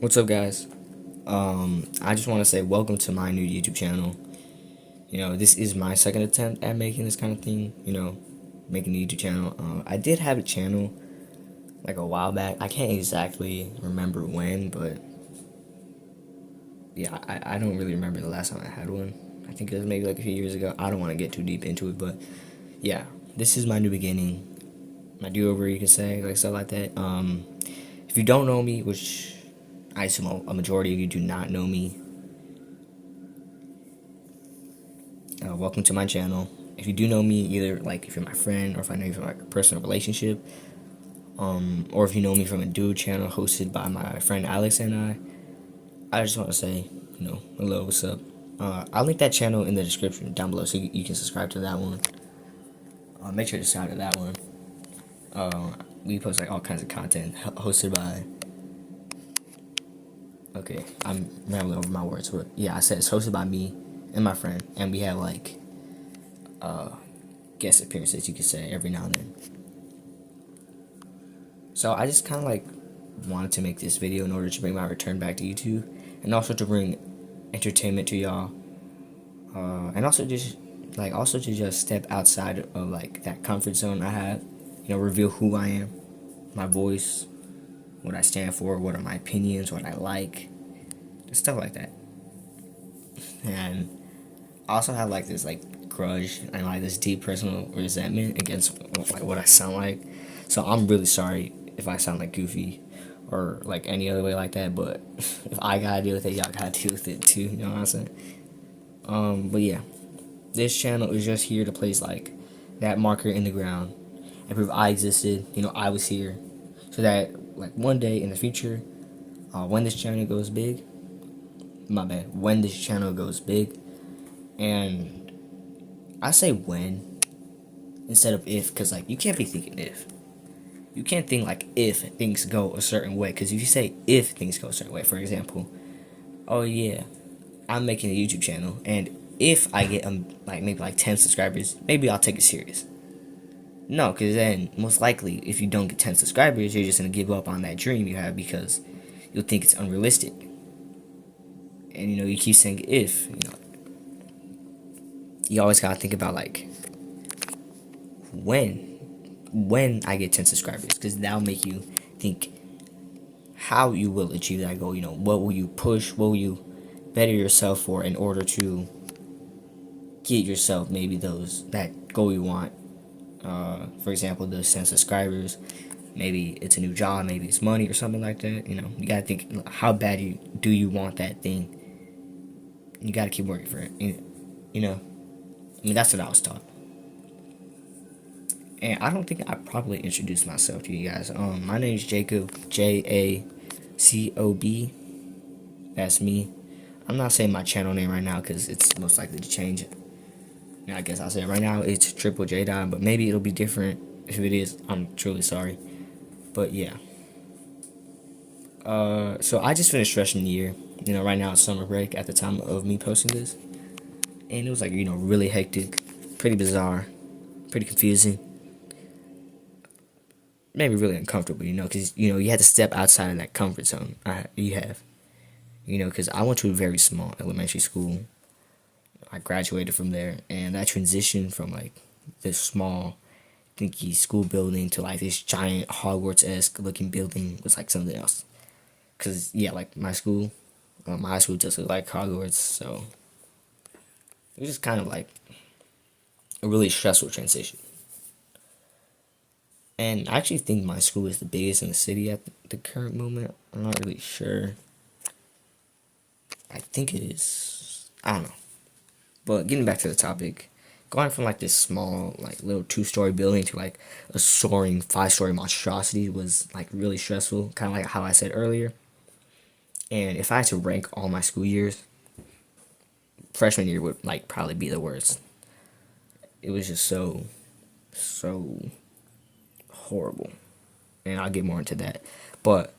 What's up, guys? I just want to say welcome to my new YouTube channel. This is my second attempt at making this kind of thing. Making a YouTube channel. I did have a channel like a while back. I can't exactly remember when, but yeah, I don't really remember the last time I had one. I think it was maybe like a few years ago. I don't want to get too deep into it, but yeah, this is my new beginning, my do-over, you could say, like stuff like that. If you don't know me, which I assume a majority of you do not know me, welcome to my channel. If you do know me, either like if you're my friend or if I know you from like a personal relationship, or if you know me from a dude channel hosted by my friend Alex and I just want to say, hello, what's up? I'll link that channel in the description down below so you can subscribe to that one. Make sure to subscribe to that one. We post like all kinds of content hosted by. Okay, I'm rambling over my words, but yeah, I said it's hosted by me and my friend, and we have like guest appearances, you could say, every now and then. So I just kind of like wanted to make this video in order to bring my return back to YouTube, and also to bring entertainment to y'all, and also to just step outside of like that comfort zone I have. Reveal who I am, my voice, what I stand for, what are my opinions, what I like, stuff like that. And I also have like this like grudge and like this deep personal resentment against like what I sound like. So I'm really sorry if I sound like goofy or like any other way like that. But if I gotta deal with it, y'all gotta deal with it too. You know what I'm saying? But yeah, this channel is just here to place like that marker in the ground and prove I existed. I was here, so that like one day in the future, when this channel goes big, my bad, when this channel goes big, and I say when instead of if, because like you can't be thinking if. You can't think like if things go a certain way, because if you say if things go a certain way, for example, oh yeah, I'm making a YouTube channel, and if I get like maybe like 10 subscribers, maybe I'll take it serious. No, because then most likely if you don't get 10 subscribers, you're just gonna give up on that dream you have because you'll think it's unrealistic. And you keep saying if, you always gotta think about like when I get 10 subscribers, because that'll make you think how you will achieve that goal. What will you push, what will you better yourself for in order to get yourself maybe that goal you want. For example, the 10 subscribers, maybe it's a new job, maybe it's money or something like that. You gotta think how bad do you want that thing. You gotta keep working for it. That's what I was taught. And I don't think I properly introduced myself to you guys. My name is Jacob, Jacob. That's me. I'm not saying my channel name right now because it's most likely to change. I guess I'll say it right now. It's Triple J Dot, but maybe it'll be different. If it is, I'm truly sorry. But yeah. So I just finished freshman year. Right now it's summer break at the time of me posting this, and it was like really hectic, pretty bizarre, pretty confusing, maybe really uncomfortable. Because you had to step outside of that comfort zone you have. Because I went to a very small elementary school. I graduated from there, and that transition from like this small, dinky school building to like this giant Hogwarts-esque looking building was like something else. Cause yeah, like my high school just looked like Hogwarts, so it was just kind of like a really stressful transition. And I actually think my school is the biggest in the city at the current moment. I'm not really sure. I think it is. I don't know. But getting back to the topic, going from like this small, like little 2-story building to like a soaring 5-story monstrosity was like really stressful, kind of like how I said earlier. And if I had to rank all my school years, freshman year would like probably be the worst. It was just so horrible. And I'll get more into that. But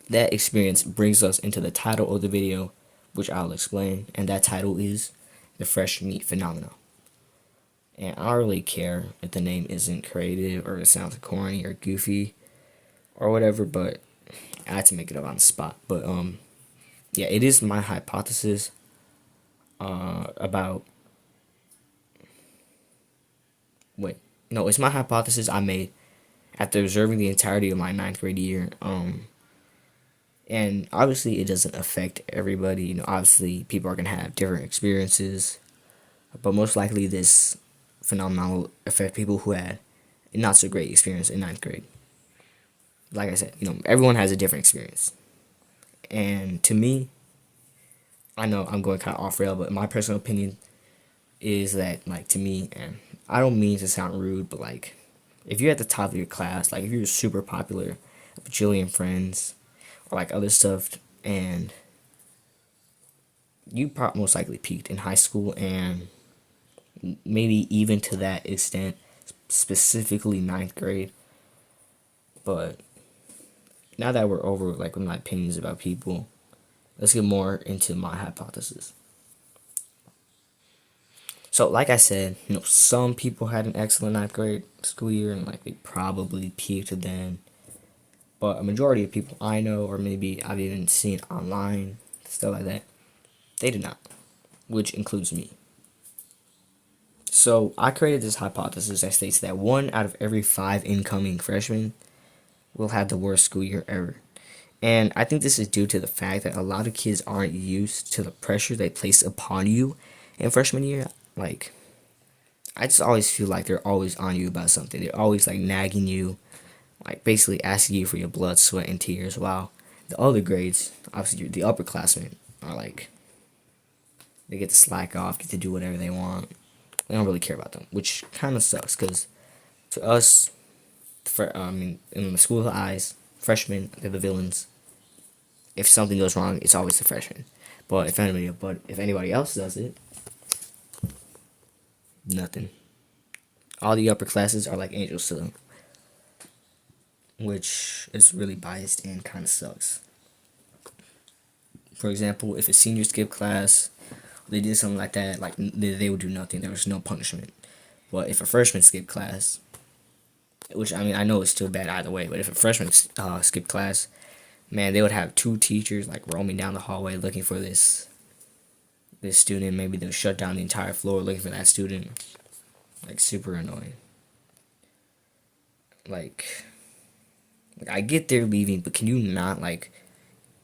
that experience brings us into the title of the video, which I'll explain, and that title is The Fresh Meat Phenomenon. And I don't really care if the name isn't creative or it sounds corny or goofy or whatever, but I had to make it up on the spot, but yeah, it is my hypothesis about wait, no, it's my hypothesis I made after observing the entirety of my ninth grade year. And obviously, it doesn't affect everybody. You know, obviously, people are gonna have different experiences, but most likely, this phenomenon will affect people who had a not so great experience in ninth grade. Like I said, you know, everyone has a different experience, and to me, I know I'm going kind of off rail, but my personal opinion is that, like, to me, and I don't mean to sound rude, but like, if you're at the top of your class, like if you're super popular, a bajillion friends, or like other stuff, and you probably most likely peaked in high school, and maybe even to that extent, specifically ninth grade. But now that we're over, like, with my opinions about people, let's get more into my hypothesis. So, like I said, you know, some people had an excellent ninth grade school year, and like they probably peaked then. But a majority of people I know, or maybe I've even seen online, stuff like that, they did not, which includes me. So I created this hypothesis that states that 1 out of every 5 incoming freshmen will have the worst school year ever. And I think this is due to the fact that a lot of kids aren't used to the pressure they place upon you in freshman year. Like, I just always feel like they're always on you about something. They're always like nagging you, like basically asking you for your blood, sweat, and tears. While the other grades, obviously the upperclassmen, are like, they get to slack off, get to do whatever they want. They don't really care about them, which kind of sucks because to us, I mean, in the school's eyes, freshmen, they're the villains. If something goes wrong, it's always the freshman. But if anybody else does it, nothing. All the upper classes are like angels to them, which is really biased and kind of sucks. For example, if a senior skipped class, they did something like that, like they would do nothing. There was no punishment. But if a freshman skipped class, which I mean I know it's still bad either way, but if a freshman skipped class, man, they would have 2 teachers like roaming down the hallway looking for this student. Maybe they'll shut down the entire floor looking for that student. Like, super annoying. Like I get they're leaving, but can you not like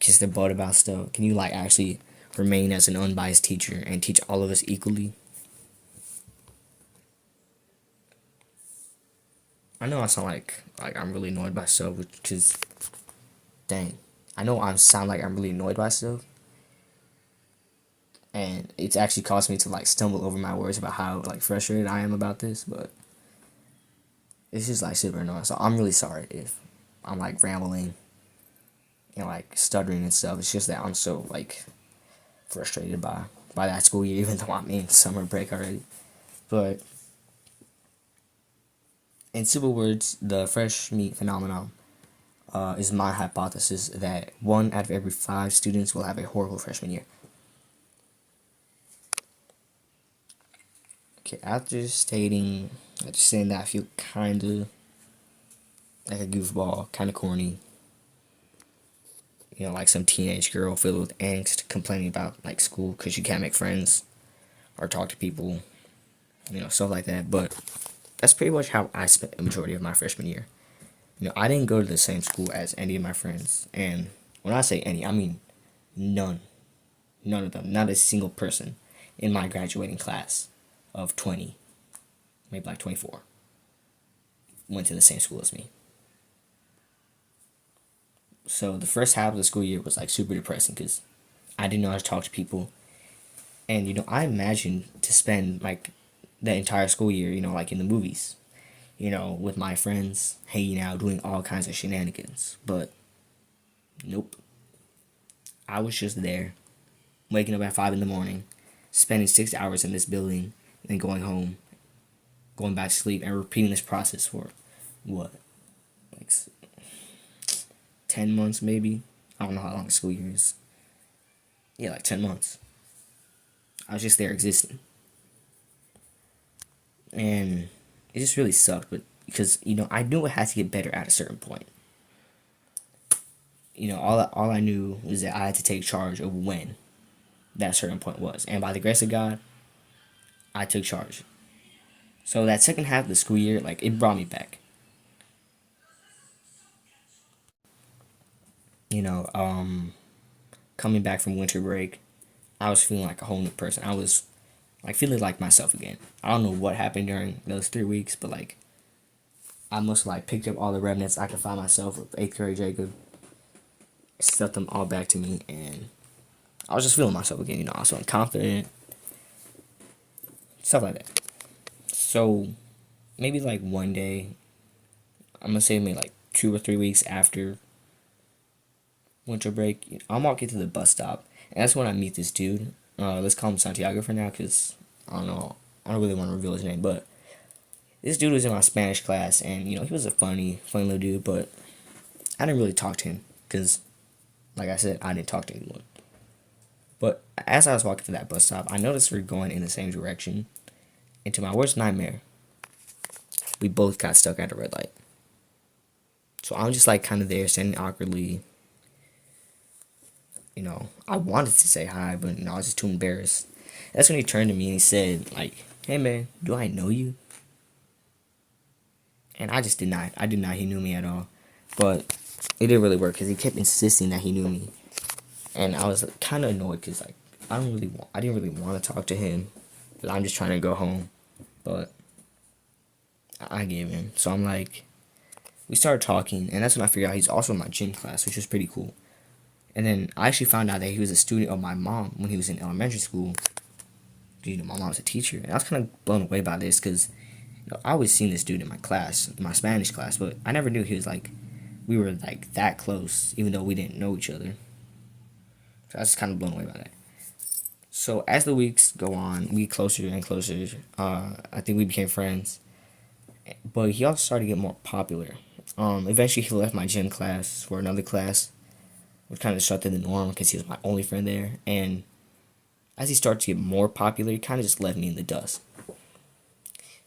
kiss their butt about stuff? Can you like actually remain as an unbiased teacher and teach all of us equally? I know I sound like I'm really annoyed by stuff, which is dang. I know I sound like I'm really annoyed by stuff, and it's actually caused me to like stumble over my words about how like frustrated I am about this. But it's just like super annoying. So I'm really sorry if I'm like rambling and like stuttering and stuff. It's just that I'm so like frustrated by that school year, even though I'm in summer break already. But in simple words, the fresh meat phenomenon is my hypothesis that 1 out of every 5 students will have a horrible freshman year. Okay, after saying that, I feel kind of like a goofball, kind of corny. You know, like some teenage girl filled with angst complaining about like school because she can't make friends or talk to people, you know, stuff like that. But that's pretty much how I spent the majority of my freshman year. You know, I didn't go to the same school as any of my friends, and when I say any, I mean none. None of them. Not a single person in my graduating class of 20, maybe like 24, went to the same school as me. So the first half of the school year was like super depressing because I didn't know how to talk to people. And, you know, I imagined to spend like the entire school year, you know, like in the movies, you know, with my friends, hanging out, doing all kinds of shenanigans. But nope. I was just there, waking up at 5 in the morning, spending 6 hours in this building, then going home, going back to sleep, and repeating this process for what? Like 10 months maybe? I don't know how long the school year is. Yeah, like 10 months. I was just there existing. And it just really sucked, but because, you know, I knew it had to get better at a certain point. all I knew was that I had to take charge of when that certain point was, and by the grace of God, I took charge. So that second half of the school year, like it brought me back. You know, coming back from winter break, I was feeling like a whole new person. I was like feeling like myself again. I don't know what happened during those 3 weeks, but like I must like picked up all the remnants I could find myself with eighth grade Jacob, stuck them all back to me, and I was just feeling myself again. I was feeling confident, stuff like that. So maybe like one day, I'm gonna say maybe like 2 or 3 weeks after winter break, I'm walking to the bus stop, and that's when I meet this dude. Let's call him Santiago for now, cause I don't know. I don't really want to reveal his name, but this dude was in my Spanish class, and he was a funny little dude, but I didn't really talk to him, cause like I said, I didn't talk to anyone. But as I was walking to that bus stop, I noticed we are going in the same direction. And to my worst nightmare, we both got stuck at a red light. So I'm just like kind of there, standing awkwardly. I wanted to say hi, but I was just too embarrassed. That's when he turned to me and he said, like, "Hey man, do I know you?" And I just did not. I did not. He knew me at all. But it didn't really work because he kept insisting that he knew me, and I was kind of annoyed because like I didn't really want to talk to him, because I'm just trying to go home, but I gave in. So I'm like, we started talking, and that's when I figured out he's also in my gym class, which was pretty cool. And then I actually found out that he was a student of my mom when he was in elementary school. My mom was a teacher, and I was kind of blown away by this because I always seen this dude in my class, my Spanish class, but I never knew he was like, we were like that close, even though we didn't know each other. So I was just kind of blown away by that. So as the weeks go on, we get closer and closer. I think we became friends, but he also started to get more popular. Eventually, he left my gym class for another class, which kind of disrupted the norm because he was my only friend there. And as he started to get more popular, he kind of just left me in the dust,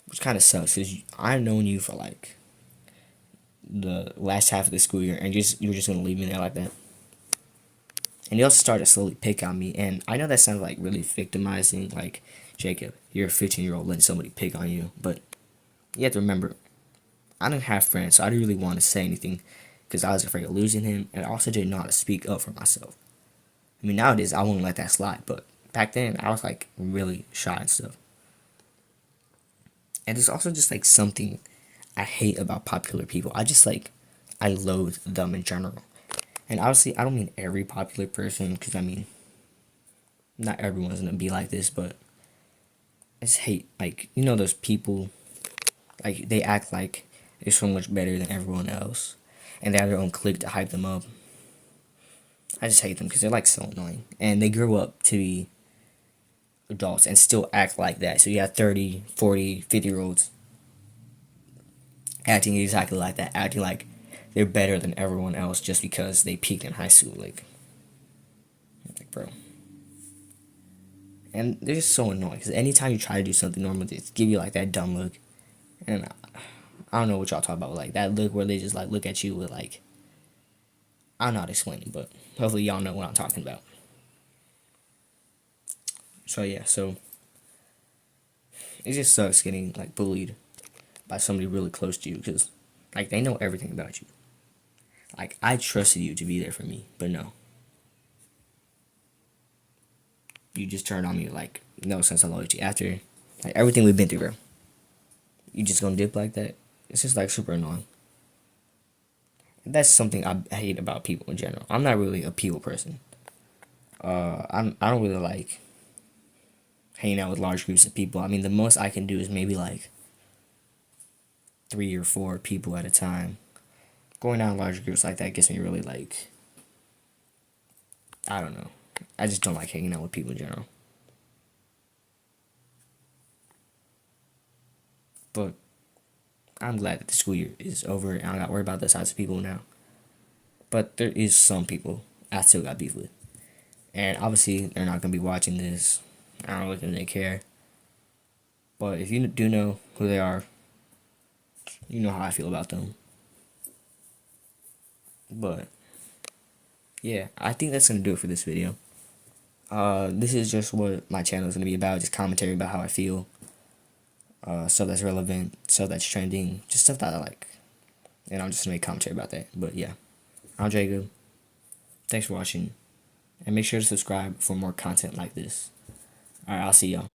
which kind of sucks because I've known you for like the last half of the school year, and you were just gonna leave me there like that. And he also started to slowly pick on me, and I know that sounds like really victimizing, like, Jacob, you're a 15-year-old letting somebody pick on you, but you have to remember, I didn't have friends, so I didn't really want to say anything because I was afraid of losing him, and I also didn't know how to speak up for myself. I mean, nowadays I wouldn't let that slide, but back then I was like really shy and stuff. And there's also just like something I hate about popular people. I loathe them in general. And obviously, I don't mean every popular person, because I mean, not everyone's gonna be like this, but I just hate, like, those people, like, they act like they're so much better than everyone else, and they have their own clique to hype them up. I just hate them because they're, like, so annoying. And they grew up to be adults and still act like that. So you have 30, 40, 50-year-olds acting exactly like that, acting like they're better than everyone else just because they peaked in high school. Like bro. And they're just so annoying because anytime you try to do something normal, they just give you like that dumb look. And I don't know what y'all talk about, like that look where they just like look at you with like, I don't know how to explain it, but hopefully y'all know what I'm talking about. So yeah, so it just sucks getting like bullied by somebody really close to you because like they know everything about you. Like I trusted you to be there for me, but no, you just turned on me like no sense of loyalty after like everything we've been through, bro. You just gonna dip like that? It's just like super annoying. That's something I hate about people in general. I'm not really a people person. I don't really like hanging out with large groups of people. I mean, the most I can do is maybe like 3 or 4 people at a time. Going out in large groups like that gets me really like, I don't know. I just don't like hanging out with people in general. But I'm glad that the school year is over and I don't got to worry about the size of people now. But there is some people I still got beef with. And obviously, they're not going to be watching this. I don't really think they care. But if you do know who they are, you know how I feel about them. But yeah, I think that's gonna do it for this video. This is just what my channel is gonna be about, just commentary about how I feel, stuff that's relevant, stuff that's trending, just stuff that I like. And I'm just gonna make commentary about that. But yeah, I'm Jacob. Thanks for watching. And make sure to subscribe for more content like this. Alright, I'll see y'all.